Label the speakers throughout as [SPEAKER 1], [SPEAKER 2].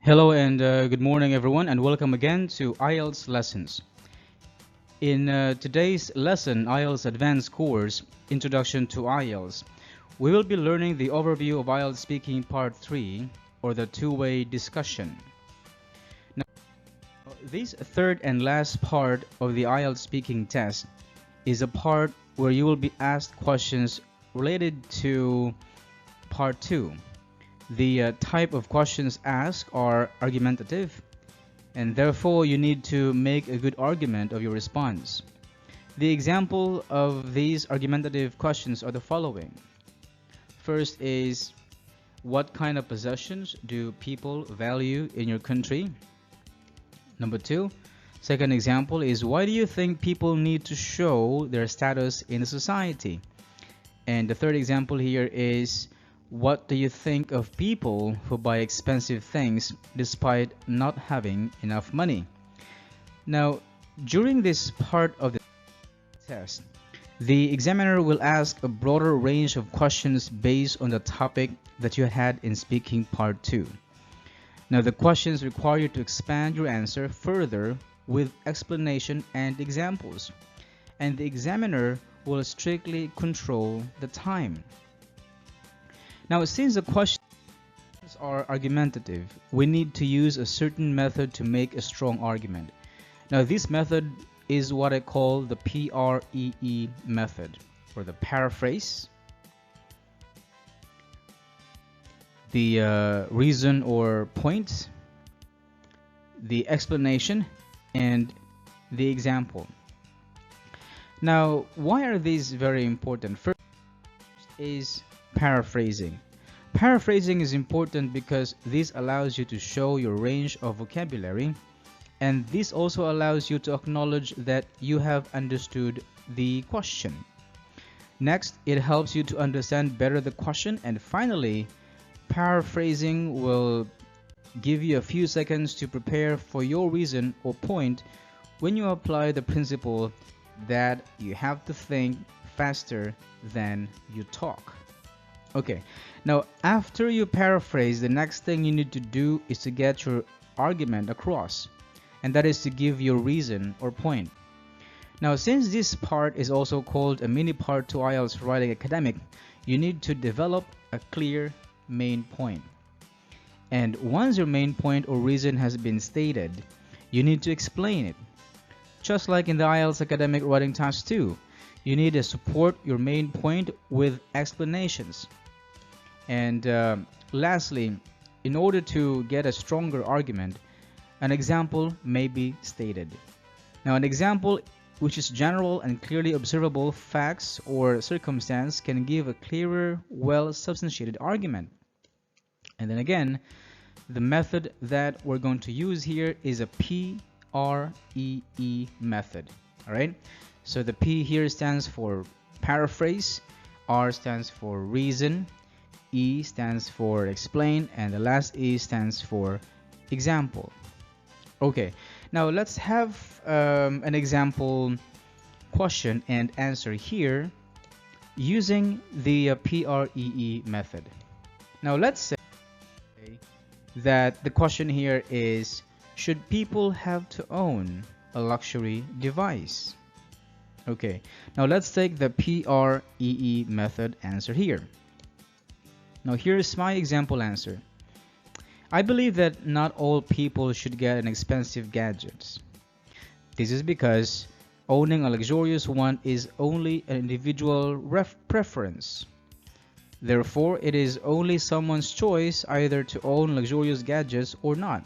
[SPEAKER 1] Hello and good morning everyone, and welcome again to IELTS lessons. In today's lesson, IELTS Advanced course, Introduction to IELTS, we will be learning the overview of IELTS Speaking Part 3, or the two-way discussion. Now, this third and last part of the IELTS speaking test is a part where you will be asked questions related to Part 2. The type of questions asked are argumentative, and therefore you need to make a good argument of your response. The example of these argumentative questions are the following. First is, what kind of possessions do people value in your country? Number two, second example is, why do you think people need to show their status in the society? And the third example here is, what do you think of people who buy expensive things despite not having enough money? Now, during this part of the test, the examiner will ask a broader range of questions based on the topic that you had in speaking part 2. Now, the questions require you to expand your answer further with explanation and examples, and the examiner will strictly control the time. Now, since the questions are argumentative, we need to use a certain method to make a strong argument. Now, this method is what I call the PREE method, or the paraphrase, the reason or point, the explanation, and the example. Now, why are these very important? First is paraphrasing. Paraphrasing is important because this allows you to show your range of vocabulary, and this also allows you to acknowledge that you have understood the question. Next, it helps you to understand better the question, and finally, paraphrasing will give you a few seconds to prepare for your reason or point when you apply the principle that you have to think faster than you talk. Okay, now after you paraphrase, the next thing you need to do is to get your argument across, and that is to give your reason or point. Now, since this part is also called a mini part to IELTS Writing Academic, you need to develop a clear main point. And once your main point or reason has been stated, you need to explain it. Just like in the IELTS Academic Writing Task 2, you need to support your main point with explanations. And lastly, in order to get a stronger argument, an example may be stated. Now, an example which is general and clearly observable facts or circumstance can give a clearer, well-substantiated argument. And then again, the method that we're going to use here is a PREE method. All right? So the P here stands for paraphrase, R stands for reason, E stands for explain, and the last E stands for example. Okay, now let's have an example question and answer here using the PREE method. Now let's say that the question here is, should people have to own a luxury device? Okay, now let's take the PREE method answer here. Now here's my example answer. I believe that not all people should get an expensive gadget. This is because owning a luxurious one is only an individual preference. Therefore, it is only someone's choice either to own luxurious gadgets or not.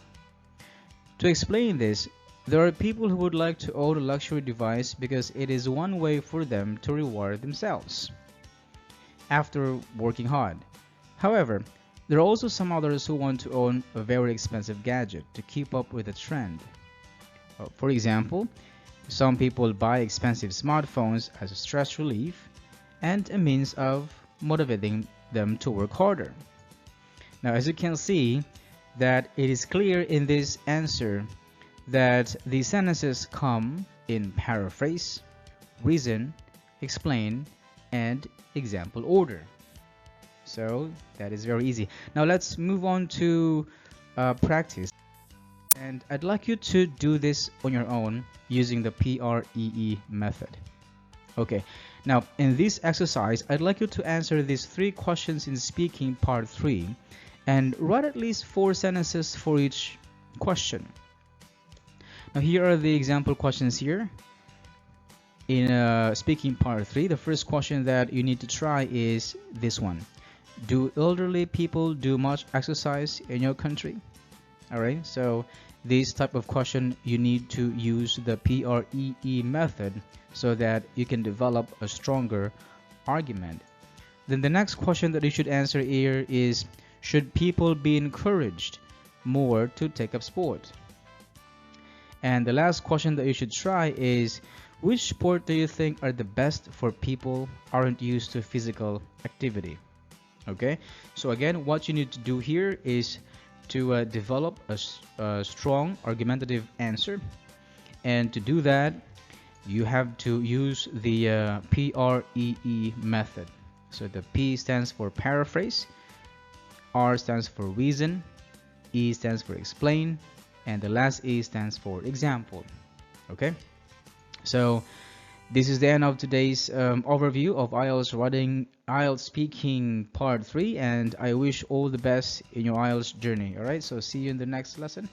[SPEAKER 1] To explain this, there are people who would like to own a luxury device because it is one way for them to reward themselves after working hard. However, there are also some others who want to own a very expensive gadget to keep up with the trend. For example, some people buy expensive smartphones as a stress relief and a means of motivating them to work harder. Now, as you can see, that it is clear in this answer that the sentences come in paraphrase, reason, explain, and example order. So that is very easy. Now let's move on to practice. And I'd like you to do this on your own using the PREE method. Okay, now in this exercise, I'd like you to answer these 3 questions in speaking part 3 and write at least 4 sentences for each question. Now here are the example questions here. In speaking part 3, the first question that you need to try is this one. Do elderly people do much exercise in your country? Alright, so this type of question you need to use the PREE method so that you can develop a stronger argument. Then the next question that you should answer here is, should people be encouraged more to take up sport? And the last question that you should try is, which sport do you think are the best for people aren't used to physical activity? Okay, so again, what you need to do here is to develop a strong argumentative answer, and to do that you have to use the PREE method. So the P stands for paraphrase, R stands for reason, E stands for explain, and the last E stands for example. Okay, so this is the end of today's overview of IELTS speaking part 3, and I wish all the best in your IELTS journey. Alright, so see you in the next lesson.